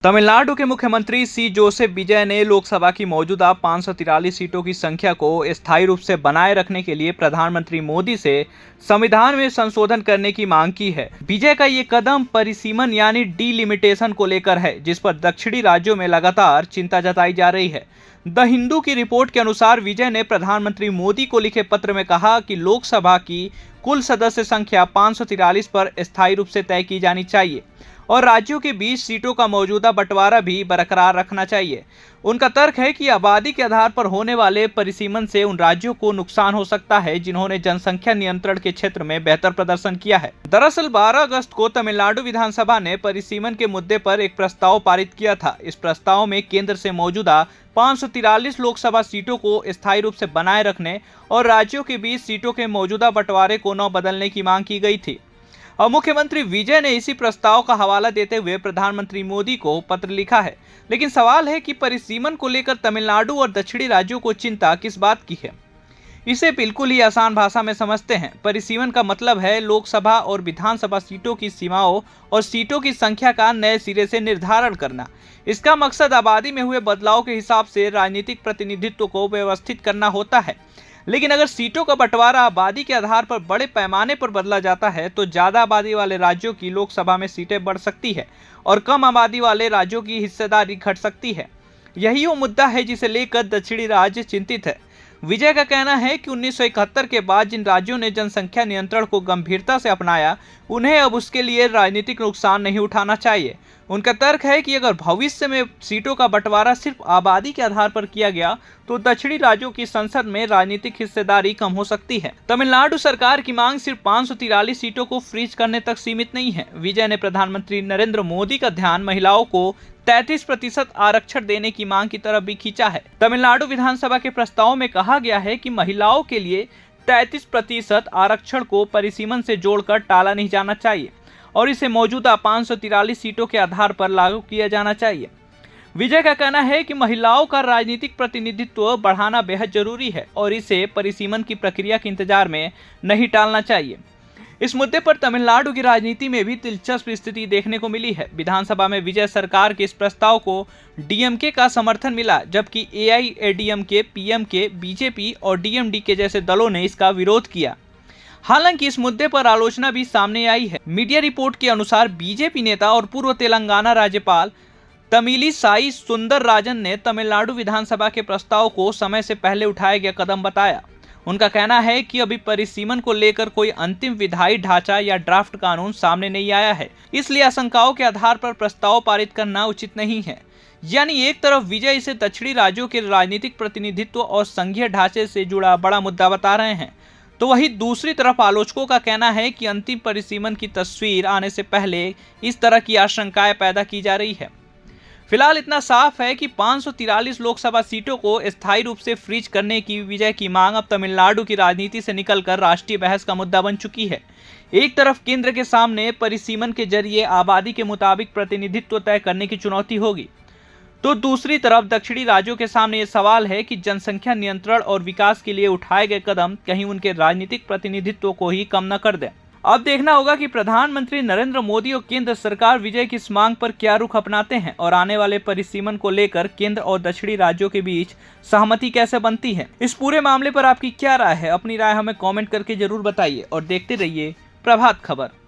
तमिलनाडु के मुख्यमंत्री सी जोसेफ विजय ने लोकसभा की मौजूदा 543 सीटों की संख्या को स्थायी रूप से बनाए रखने के लिए प्रधानमंत्री मोदी से संविधान में संशोधन करने की मांग की है। विजय का ये कदम परिसीमन यानी डीलिमिटेशन को लेकर है, जिस पर दक्षिणी राज्यों में लगातार चिंता जताई जा रही है। द हिंदू की रिपोर्ट के अनुसार विजय ने प्रधानमंत्री मोदी को लिखे पत्र में कहा कि लोकसभा की कुल सदस्य संख्या 543 पर स्थायी रूप से तय की जानी चाहिए और राज्यों के बीच सीटों का मौजूदा बंटवारा भी बरकरार रखना चाहिए। उनका तर्क है कि आबादी के आधार पर होने वाले परिसीमन से उन राज्यों को नुकसान हो सकता है जिन्होंने जनसंख्या नियंत्रण के क्षेत्र में बेहतर प्रदर्शन किया है। दरअसल 12 अगस्त को तमिलनाडु विधानसभा ने परिसीमन के मुद्दे पर एक प्रस्ताव पारित किया था। इस प्रस्ताव में केंद्र से मौजूदा 543 लोकसभा सीटों को स्थायी रूप से बनाए रखने और राज्यों के बीच सीटों के मौजूदा बंटवारे को न बदलने की मांग की गई थी। और मुख्यमंत्री विजय ने इसी प्रस्ताव का हवाला देते हुए प्रधानमंत्री मोदी को पत्र लिखा है। लेकिन सवाल है कि परिसीमन को लेकर तमिलनाडु और दक्षिणी राज्यों को चिंता किस बात की है। इसे बिल्कुल ही आसान भाषा में समझते हैं। परिसीमन का मतलब है लोकसभा और विधानसभा सीटों की सीमाओं और सीटों की संख्या का नए सिरे से निर्धारण करना। इसका मकसद आबादी में हुए बदलाव के हिसाब से राजनीतिक प्रतिनिधित्व को व्यवस्थित करना होता है। लेकिन अगर सीटों का बंटवारा आबादी के आधार पर बड़े पैमाने पर बदला जाता है तो ज़्यादा आबादी वाले राज्यों की लोकसभा में सीटें बढ़ सकती है और कम आबादी वाले राज्यों की हिस्सेदारी घट सकती है। यही वो मुद्दा है जिसे लेकर दक्षिणी राज्य चिंतित है। विजय का कहना है कि 1971 के बाद जिन राज्यों ने जनसंख्या नियंत्रण को गंभीरता से अपनाया, उन्हें अब उसके लिए राजनीतिक नुकसान नहीं उठाना चाहिए। उनका तर्क है कि अगर भविष्य में सीटों का बंटवारा सिर्फ आबादी के आधार पर किया गया तो दक्षिणी राज्यों की संसद में राजनीतिक हिस्सेदारी कम हो सकती है। तमिलनाडु सरकार की मांग सिर्फ 543 सीटों को फ्रीज करने तक सीमित नहीं है। विजय ने प्रधानमंत्री नरेंद्र मोदी का ध्यान महिलाओं को 33% आरक्षण देने की मांग की तरफ भी खींचा है। तमिलनाडु विधानसभा के प्रस्ताव में कहा गया है कि महिलाओं के लिए 33% आरक्षण को परिसीमन से जोड़कर टाला नहीं जाना चाहिए और इसे मौजूदा 543 सीटों के आधार पर लागू किया जाना चाहिए। विजय का कहना है कि महिलाओं का राजनीतिक प्रतिनिधित्व बढ़ाना बेहद जरूरी है और इसे परिसीमन की प्रक्रिया के इंतजार में नहीं टालना चाहिए। इस मुद्दे पर तमिलनाडु की राजनीति में भी दिलचस्प स्थिति देखने को मिली है। विधानसभा में विजय सरकार के इस प्रस्ताव को डीएमके का समर्थन मिला, जबकि एआईएडीएमके, पीएमके, बीजेपी और डीएमडीके जैसे दलों ने इसका विरोध किया। हालांकि इस मुद्दे पर आलोचना भी सामने आई है। मीडिया रिपोर्ट के अनुसार बीजेपी नेता और पूर्व तेलंगाना राज्यपाल तमिलिसाई सुंदरराजन ने तमिलनाडु विधानसभा के प्रस्ताव को समय से पहले उठाया गया कदम बताया। उनका कहना है कि अभी परिसीमन को लेकर कोई अंतिम विधायी ढांचा या ड्राफ्ट कानून सामने नहीं आया है, इसलिए आशंकाओं के आधार पर प्रस्ताव पारित करना उचित नहीं है। यानी एक तरफ विजय इसे दक्षिणी राज्यों के राजनीतिक प्रतिनिधित्व और संघीय ढांचे से जुड़ा बड़ा मुद्दा बता रहे हैं, तो वहीं दूसरी तरफ आलोचकों का कहना है कि अंतिम परिसीमन की तस्वीर आने से पहले इस तरह की आशंकाएं पैदा की जा रही है। फिलहाल इतना साफ है कि 543 लोकसभा सीटों को स्थायी रूप से फ्रीज करने की विजय की मांग अब तमिलनाडु की राजनीति से निकलकर राष्ट्रीय बहस का मुद्दा बन चुकी है। एक तरफ केंद्र के सामने परिसीमन के जरिए आबादी के मुताबिक प्रतिनिधित्व तय करने की चुनौती होगी, तो दूसरी तरफ दक्षिणी राज्यों के सामने ये सवाल है कि जनसंख्या नियंत्रण और विकास के लिए उठाए गए कदम कहीं उनके राजनीतिक प्रतिनिधित्व को ही कम न कर दें। अब देखना होगा कि प्रधानमंत्री नरेंद्र मोदी और केंद्र सरकार विजय की इस मांग पर क्या रुख अपनाते हैं और आने वाले परिसीमन को लेकर केंद्र और दक्षिणी राज्यों के बीच सहमति कैसे बनती है। इस पूरे मामले पर आपकी क्या राय है? अपनी राय हमें कमेंट करके जरूर बताइए और देखते रहिए प्रभात खबर।